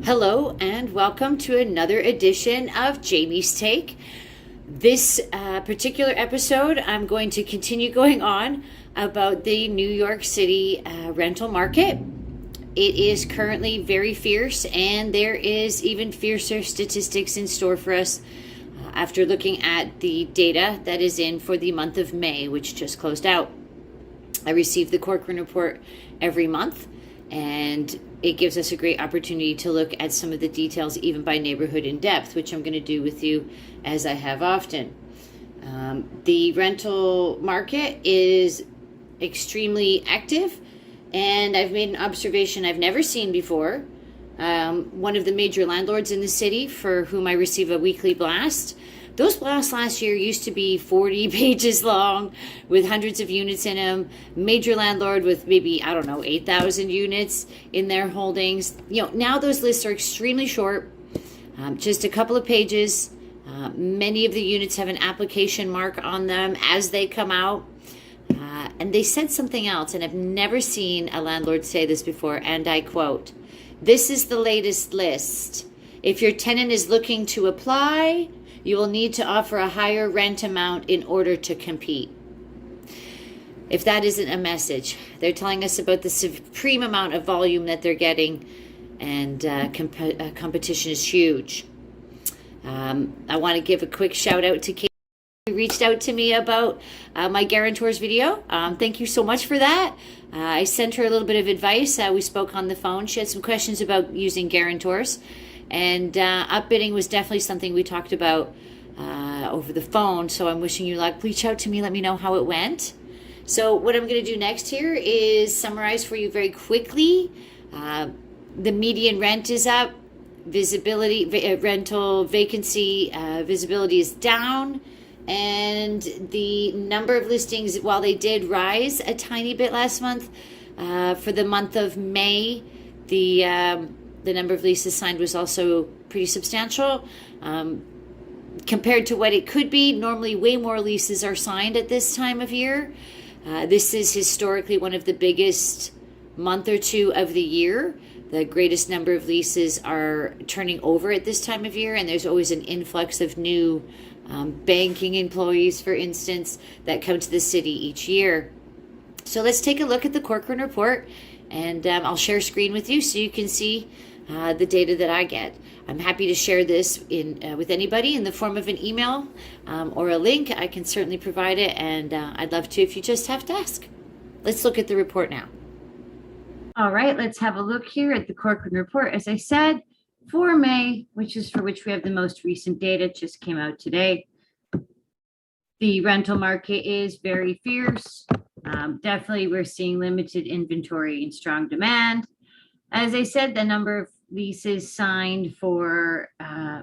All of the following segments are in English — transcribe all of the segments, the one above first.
Hello and welcome to another edition of Jamie's Take. This particular episode, I'm going to continue going on about the New York City rental market. It is currently very fierce, and there is even fiercer statistics in store for us after looking at the data that is in for the month of May, which just closed out. I receive the Corcoran report every month, and it gives us a great opportunity to look at some of the details even by neighborhood in depth, which I'm going to do with you as I have often. The rental market is extremely active, and I've made an observation I've never seen before. One of the major landlords in the city for whom I receive a weekly blast. Those blasts last year used to be 40 pages long with hundreds of units in them. Major landlord with maybe, 8,000 units in their holdings. Now those lists are extremely short, just a couple of pages. Many of the units have an application mark on them as they come out. And they said something else, and I've never seen a landlord say this before, and I quote, "This is the latest list. If your tenant is looking to apply, you will need to offer a higher rent amount in order to compete." If that isn't a message, they're telling us about the supreme amount of volume that they're getting, and competition is huge. I want to give a quick shout out to Kate, who reached out to me about my guarantors video. Thank you so much for that. I sent her a little bit of advice. We spoke on the phone. She had some questions about using guarantors. And upbidding was definitely something we talked about over the phone. So I'm wishing you luck. Reach out to me. Let me know how it went. So what I'm going to do next here is summarize for you very quickly. The median rent is up. Rental vacancy visibility is down. And the number of listings, while they did rise a tiny bit last month, for the month of May, the number of leases signed was also pretty substantial. Compared to what it could be, normally way more leases are signed at this time of year. This is historically one of the biggest month or two of the year. The greatest number of leases are turning over at this time of year, and there's always an influx of new banking employees, for instance, that come to the city each year. So let's take a look at the Corcoran report, and I'll share screen with you so you can see the data that I get. I'm happy to share this with anybody in the form of an email or a link. I can certainly provide it, and I'd love to if you just have to ask. Let's look at the report now. All right, let's have a look here at the Corcoran report. As I said, for May, which is for which we have the most recent data, just came out today. The rental market is very fierce. Definitely, we're seeing limited inventory and strong demand. As I said, the number of leases signed for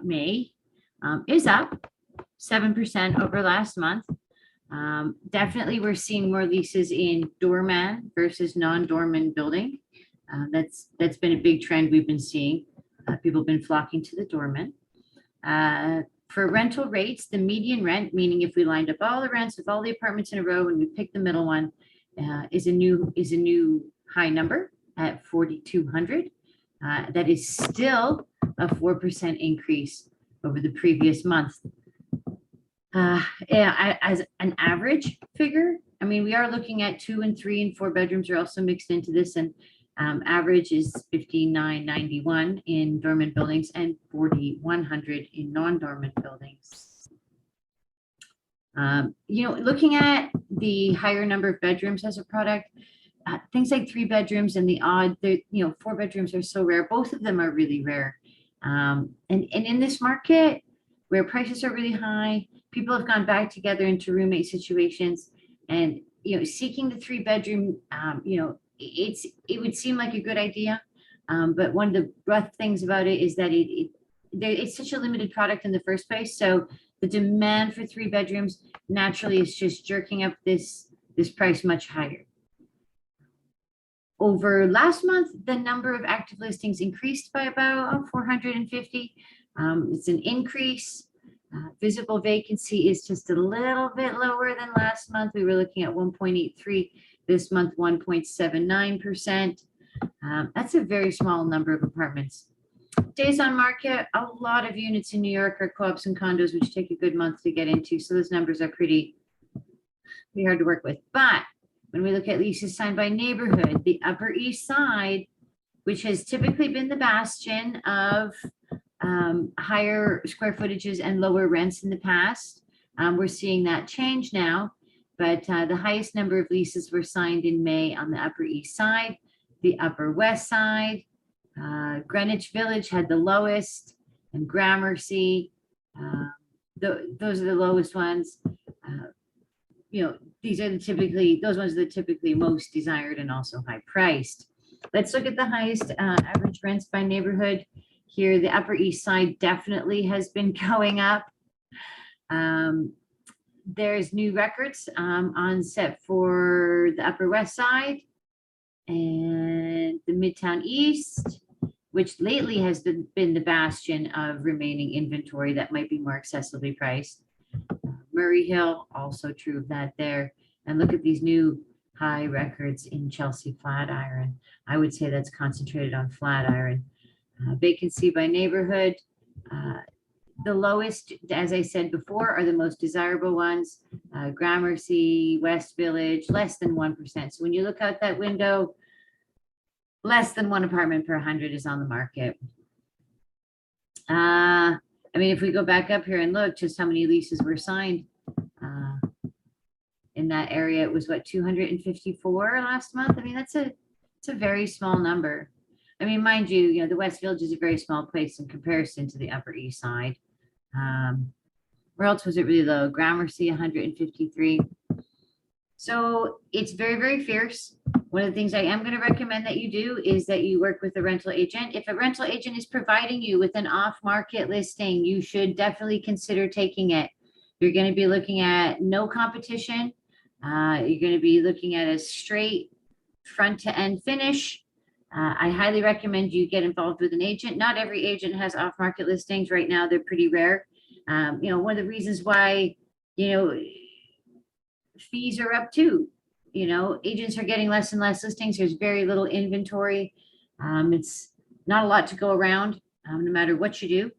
May is up 7% over last month. Definitely, we're seeing more leases in doorman versus non-doorman building. That's been a big trend we've been seeing. People have been flocking to the doorman. For rental rates, the median rent, meaning if we lined up all the rents of all the apartments in a row and we pick the middle one, is a new high number at $4,200. That is still a 4% increase over the previous month. As an average figure, we are looking at 2 and 3 and 4 bedrooms are also mixed into this, and average is $5,991 in dormant buildings and $4,100 in non-dormant buildings. Looking at the higher number of bedrooms as a product, things like 3 bedrooms and the odd, 4 bedrooms are so rare. Both of them are really rare. And in this market where prices are really high, people have gone back together into roommate situations, and seeking the 3 bedroom, it would seem like a good idea. But one of the rough things about it is that it's such a limited product in the first place. So the demand for 3 bedrooms naturally is just jerking up this price much higher. Over last month, the number of active listings increased by about 450. It's an increase. Visible vacancy is just a little bit lower than last month. We were looking at 1.83. This month, 1.79%. That's a very small number of apartments. Days on market, a lot of units in New York are co-ops and condos, which take a good month to get into. So those numbers are pretty hard to work with. But when we look at leases signed by neighborhood, the Upper East Side, which has typically been the bastion of higher square footages and lower rents in the past, we're seeing that change now. But the highest number of leases were signed in May on the Upper East Side. The Upper West Side, Greenwich Village had the lowest, and Gramercy, those are the lowest ones. These are those ones that are typically most desired and also high priced. Let's look at the highest average rents by neighborhood. Here, the Upper East Side definitely has been going up. There's new records on set for the Upper West Side and the Midtown East, which lately has been the bastion of remaining inventory that might be more accessibly priced. Murray Hill, also true of that there. And look at these new high records in Chelsea Flatiron. I would say that's concentrated on Flatiron. Vacancy by neighborhood. The lowest, as I said before, are the most desirable ones. Gramercy, West Village, less than 1%. So when you look out that window, less than one apartment per 100 is on the market. If we go back up here and look just how many leases were signed in that area, it was what, 254 last month? It's a very small number. Mind you, the West Village is a very small place in comparison to the Upper East Side. Where else was it really low? Gramercy, 153. So it's very, very fierce. One of the things I am going to recommend that you do is that you work with a rental agent. If a rental agent is providing you with an off-market listing, you should definitely consider taking it. You're going to be looking at no competition. You're going to be looking at a straight front to end finish. I highly recommend you get involved with an agent. Not every agent has off-market listings right now. They're pretty rare. One of the reasons why, fees are up too. Agents are getting less and less listings. There's very little inventory. It's not a lot to go around, no matter what you do.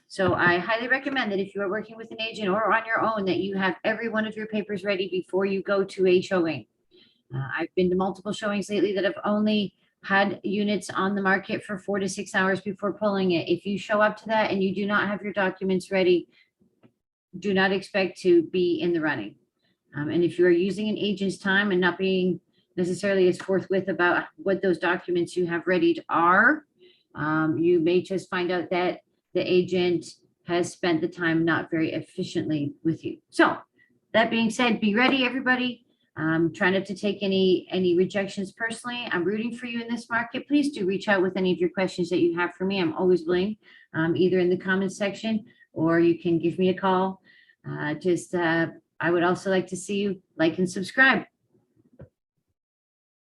So I highly recommend that if you are working with an agent or on your own, that you have every one of your papers ready before you go to a showing. I've been to multiple showings lately that have only had units on the market for 4 to 6 hours before pulling it. If you show up to that and you do not have your documents ready, do not expect to be in the running. And if you are using an agent's time and not being necessarily as forthwith about what those documents you have ready are, you may just find out that the agent has spent the time not very efficiently with you. So that being said, be ready, everybody. Try not to take any rejections personally. I'm rooting for you in this market. Please do reach out with any of your questions that you have for me. I'm always willing, either in the comments section or you can give me a call. I would also like to see you like and subscribe.